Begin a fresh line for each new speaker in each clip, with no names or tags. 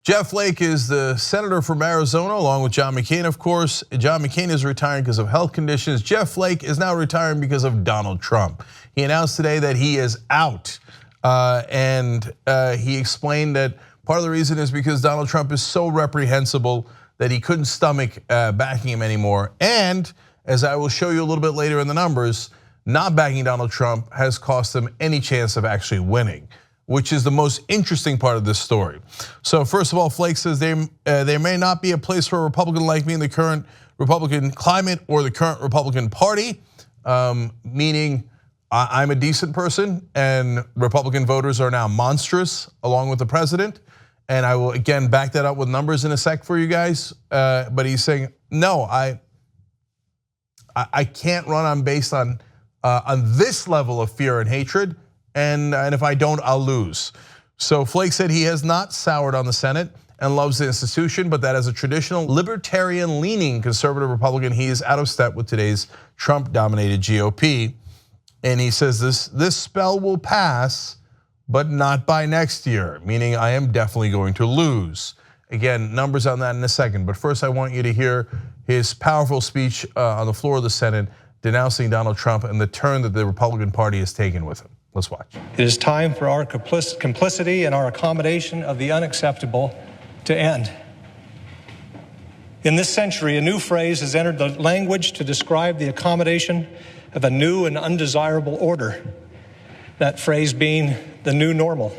Jeff Flake is the senator from Arizona, along with John McCain, of course. John McCain is retiring because of health conditions. Jeff Flake is now retiring because of Donald Trump. He announced today that he is out, and he explained that part of the reason is because Donald Trump is so reprehensible that he couldn't stomach backing him anymore. And as I will show you a little bit later in the numbers, not backing Donald Trump has cost him any chance of actually winning, which is the most interesting part of this story. So first of all, Flake says there may not be a place for a Republican like me in the current Republican climate or the current Republican Party, meaning I'm a decent person and Republican voters are now monstrous along with the president. And I will again back that up with numbers in a sec for you guys. But he's saying, no, I can't run on based on this level of fear and hatred. And if I don't, I'll lose. So Flake said he has not soured on the Senate and loves the institution, but that as a traditional libertarian-leaning conservative Republican, he is out of step with today's Trump-dominated GOP. And he says this spell will pass, but not by next year, meaning I am definitely going to lose. Again, numbers on that in a second, but first I want you to hear his powerful speech on the floor of the Senate denouncing Donald Trump and the turn that the Republican Party has taken with him. Let's watch.
It is time for our complicity and our accommodation of the unacceptable to end. In this century, a new phrase has entered the language to describe the accommodation of a new and undesirable order, that phrase being the new normal.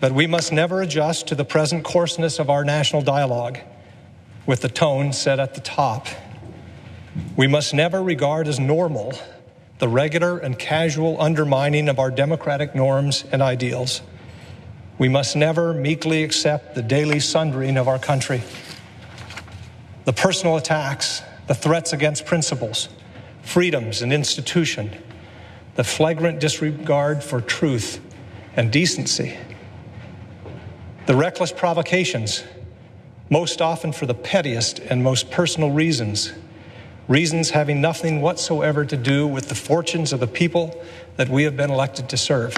But we must never adjust to the present coarseness of our national dialogue with the tone set at the top. We must never regard as normal the regular and casual undermining of our democratic norms and ideals. We must never meekly accept the daily sundering of our country. The personal attacks, the threats against principles, freedoms and institution, the flagrant disregard for truth and decency, the reckless provocations, most often for the pettiest and most personal reasons having nothing whatsoever to do with the fortunes of the people that we have been elected to serve.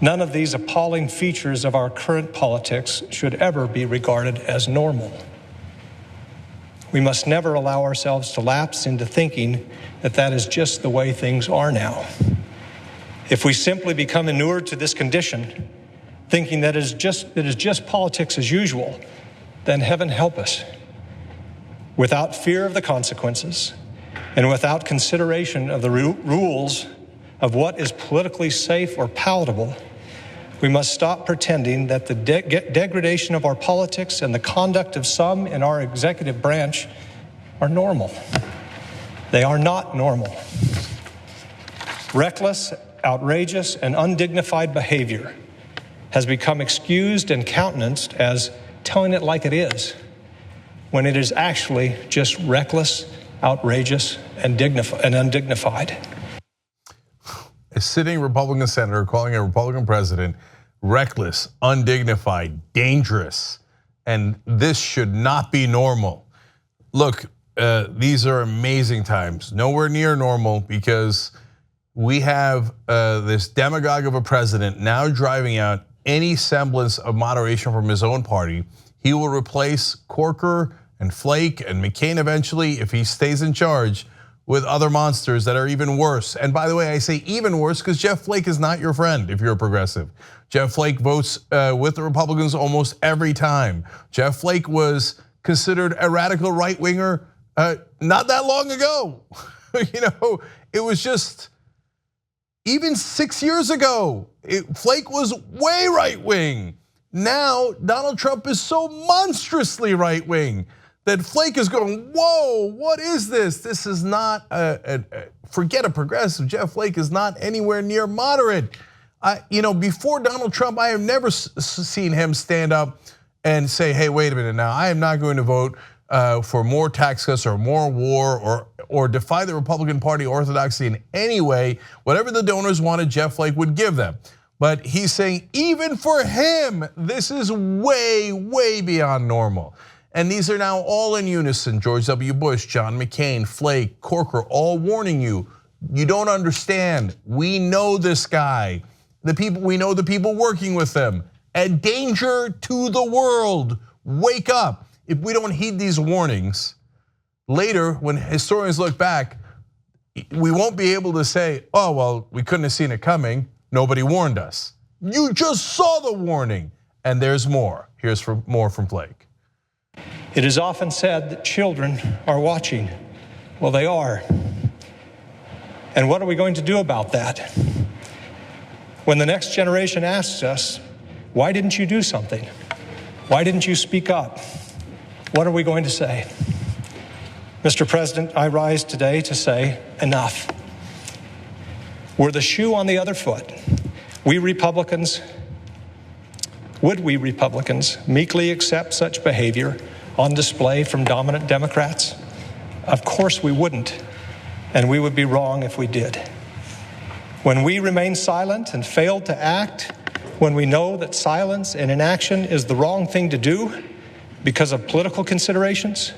None of these appalling features of our current politics should ever be regarded as normal. We must never allow ourselves to lapse into thinking that that is just the way things are now. If we simply become inured to this condition, thinking that it is just politics as usual, then heaven help us. Without fear of the consequences and without consideration of the rules of what is politically safe or palatable, we must stop pretending that the degradation of our politics and the conduct of some in our executive branch are normal. They are not normal. Reckless, outrageous, and undignified behavior has become excused and countenanced as telling it like it is, when it is actually just reckless, outrageous, and undignified.
A sitting Republican senator calling a Republican president reckless, undignified, dangerous, and this should not be normal. Look, these are amazing times. Nowhere near normal because we have this demagogue of a president now driving out any semblance of moderation from his own party. He will replace Corker and Flake and McCain eventually, if he stays in charge, with other monsters that are even worse. And by the way, I say even worse because Jeff Flake is not your friend if you're a progressive. Jeff Flake votes with the Republicans almost every time. Jeff Flake was considered a radical right-winger not that long ago. It was just, even 6 years ago, Flake was way right-wing. Now, Donald Trump is so monstrously right-wing that Flake is going, whoa, what is this? This is not, forget a progressive. Jeff Flake is not anywhere near moderate. Before Donald Trump, I have never seen him stand up and say, hey, wait a minute now, I am not going to vote for more tax cuts or more war or defy the Republican Party orthodoxy in any way. Whatever the donors wanted, Jeff Flake would give them. But he's saying even for him, this is way, way beyond normal. And these are now all in unison. George W. Bush, John McCain, Flake, Corker, all warning you, you don't understand. We know this guy. We know the people working with them. A danger to the world. Wake up. If we don't heed these warnings, later when historians look back, we won't be able to say, oh, well, we couldn't have seen it coming. Nobody warned us. You just saw the warning. And there's more. Here's more from Flake.
It is often said that children are watching. Well, they are. And what are we going to do about that? When the next generation asks us, why didn't you do something? Why didn't you speak up? What are we going to say? Mr. President, I rise today to say enough. Were the shoe on the other foot, would we Republicans meekly accept such behavior on display from dominant Democrats? Of course we wouldn't, and we would be wrong if we did. When we remain silent and fail to act, when we know that silence and inaction is the wrong thing to do because of political considerations,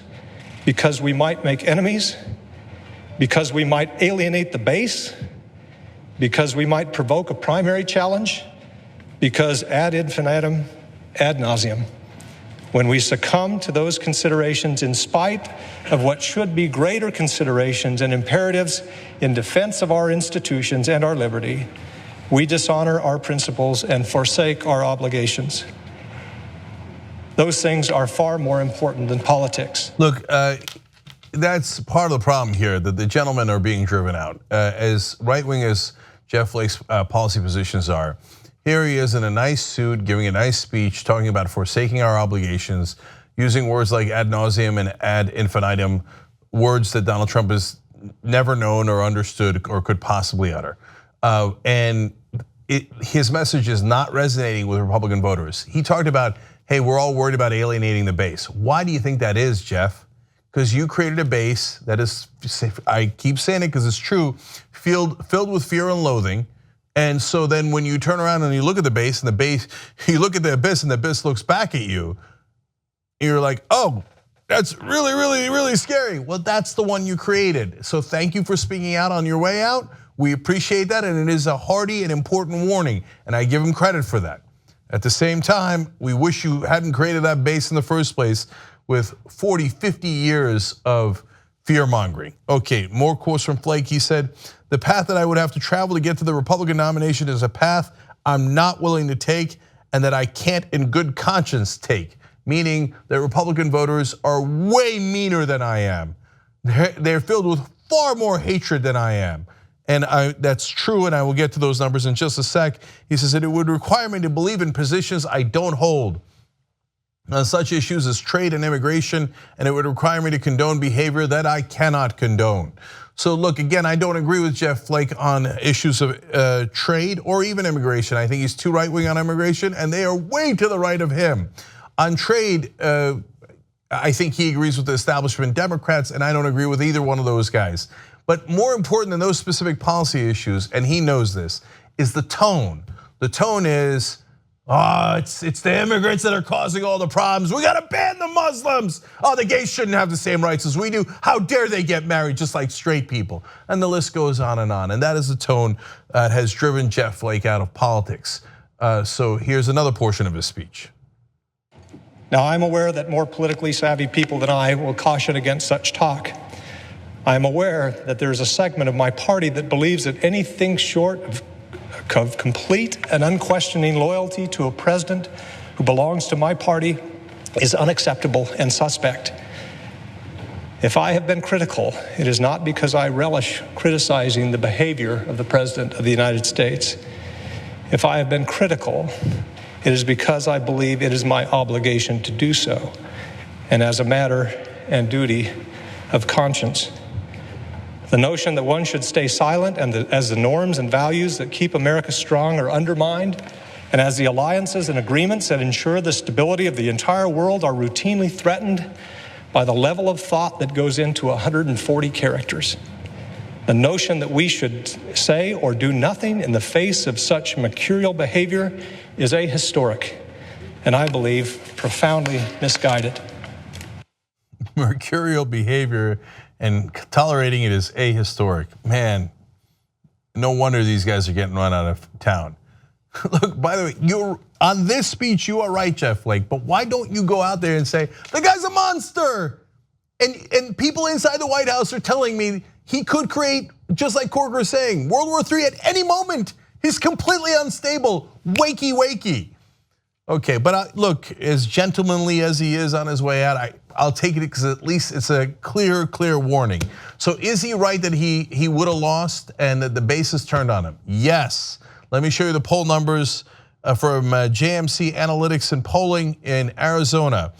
because we might make enemies, because we might alienate the base, because we might provoke a primary challenge, because ad infinitum, ad nauseum, when we succumb to those considerations in spite of what should be greater considerations and imperatives in defense of our institutions and our liberty, we dishonor our principles and forsake our obligations. Those things are far more important than politics.
Look, that's part of the problem here, that the gentlemen are being driven out. As right-wing as Jeff Flake's policy positions are, here he is in a nice suit, giving a nice speech, talking about forsaking our obligations, using words like ad nauseum and ad infinitum, words that Donald Trump has never known or understood or could possibly utter. And his message is not resonating with Republican voters. He talked about, hey, we're all worried about alienating the base. Why do you think that is, Jeff? Because you created a base that is, I keep saying it because it's true, filled with fear and loathing. And so then when you turn around and you look at the base, and the base, you look at the abyss and the abyss looks back at you, you're like, oh, that's really, really, really scary. Well, that's the one you created. So thank you for speaking out on your way out. We appreciate that, and it is a hearty and important warning, and I give him credit for that. At the same time, we wish you hadn't created that base in the first place with 40, 50 years of fear mongering. Okay, more quotes from Flake. He said, the path that I would have to travel to get to the Republican nomination is a path I'm not willing to take and that I can't in good conscience take. Meaning that Republican voters are way meaner than I am. They're filled with far more hatred than I am. And that's true, and I will get to those numbers in just a sec. He says that it would require me to believe in positions I don't hold on such issues as trade and immigration, and it would require me to condone behavior that I cannot condone. So look, again, I don't agree with Jeff Flake on issues of trade or even immigration. I think he's too right-wing on immigration, and they are way to the right of him. On trade, I think he agrees with the establishment Democrats, and I don't agree with either one of those guys. But more important than those specific policy issues, and he knows this, is the tone. The tone is, it's the immigrants that are causing all the problems. We gotta ban the Muslims. The gays shouldn't have the same rights as we do. How dare they get married just like straight people? And the list goes on. And that is the tone that has driven Jeff Flake out of politics. So here's another portion of his speech.
Now, I'm aware that more politically savvy people than I will caution against such talk. I'm aware that there's a segment of my party that believes that anything short of complete and unquestioning loyalty to a president who belongs to my party is unacceptable and suspect. If I have been critical, it is not because I relish criticizing the behavior of the President of the United States. If I have been critical, it is because I believe it is my obligation to do so, and as a matter and duty of conscience. The notion that one should stay silent and as the norms and values that keep America strong are undermined, and as the alliances and agreements that ensure the stability of the entire world are routinely threatened by the level of thought that goes into 140 characters. The notion that we should say or do nothing in the face of such mercurial behavior is ahistoric, and I believe profoundly misguided.
Mercurial behavior and tolerating it is ahistoric. Man, no wonder these guys are getting run out of town. Look, by the way, you're on this speech, you are right, Jeff Flake, but why don't you go out there and say, the guy's a monster? And people inside the White House are telling me he could create, just like Corker is saying, World War III at any moment. He's completely unstable, wakey. Okay, but look, as gentlemanly as he is on his way out, I'll take it because at least it's a clear warning. So is he right that he would have lost and that the base is turned on him? Yes. Let me show you the poll numbers from JMC Analytics and Polling in Arizona.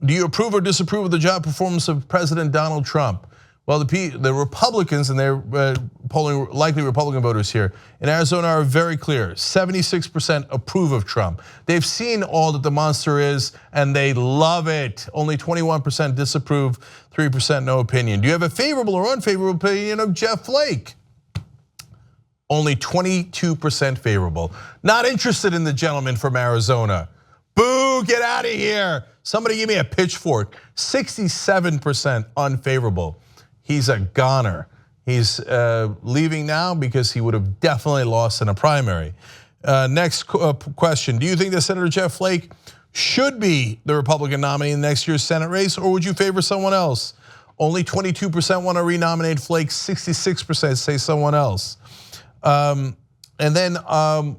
Do you approve or disapprove of the job performance of President Donald Trump? Well, the Republicans, and they're polling likely Republican voters here in Arizona, are very clear. 76% approve of Trump. They've seen all that the monster is, and they love it. Only 21% disapprove, 3% no opinion. Do you have a favorable or unfavorable opinion of Jeff Flake? Only 22% favorable. Not interested in the gentleman from Arizona. Boo, get out of here. Somebody give me a pitchfork. 67% unfavorable. He's a goner. He's leaving now because he would have definitely lost in a primary. Next question, do you think that Senator Jeff Flake should be the Republican nominee in next year's Senate race, or would you favor someone else? Only 22% want to renominate Flake, 66% say someone else. And then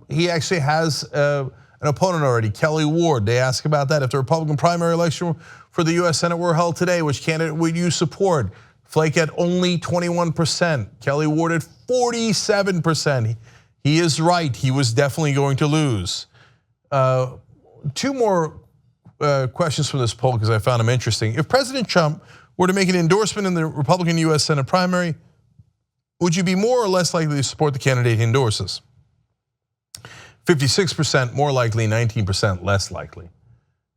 he actually has an opponent already, Kelly Ward. They ask about that. If the Republican primary election for the US Senate were held today, which candidate would you support? Flake at only 21%, Kelly Ward at 47%. He is right, he was definitely going to lose. Two more questions from this poll because I found them interesting. If President Trump were to make an endorsement in the Republican US Senate primary, would you be more or less likely to support the candidate he endorses? 56% more likely, 19% less likely.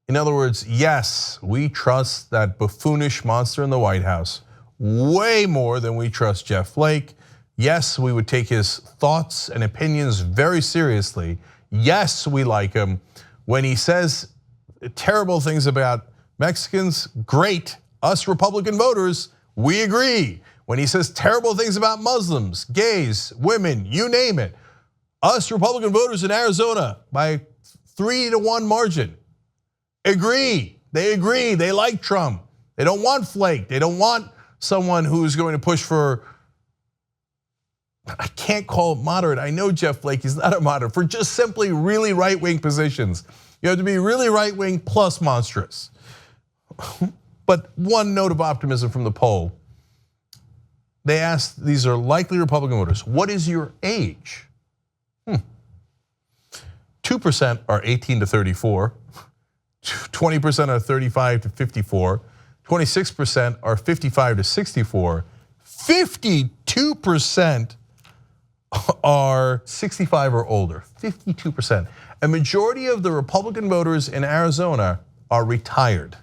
In other words, yes, we trust that buffoonish monster in the White House way more than we trust Jeff Flake. Yes, we would take his thoughts and opinions very seriously. Yes, we like him. When he says terrible things about Mexicans, great. Us Republican voters, we agree. When he says terrible things about Muslims, gays, women, you name it. Us Republican voters in Arizona by 3-1 margin agree. They agree, they like Trump. They don't want Flake, they don't want someone who's going to push for, I can't call it moderate. I know Jeff Flake, he's not a moderate, for just simply really right-wing positions. You have to be really right-wing plus monstrous. But one note of optimism from the poll. They asked, these are likely Republican voters, what is your age? 2% are 18 to 34, 20% are 35 to 54, 26% are 55 to 64, 52% are 65 or older, 52%. A majority of the Republican voters in Arizona are retired.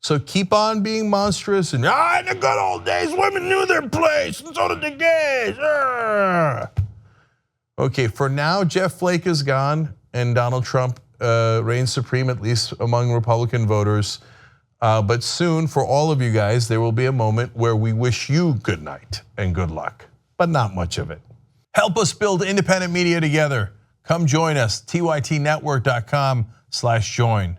So keep on being monstrous and, in the good old days, women knew their place and so did the gays. Okay, for now, Jeff Flake is gone and Donald Trump reigns supreme, at least among Republican voters. But soon, for all of you guys, there will be a moment where we wish you good night and good luck, but not much of it. Help us build independent media together. Come join us, tytnetwork.com/join.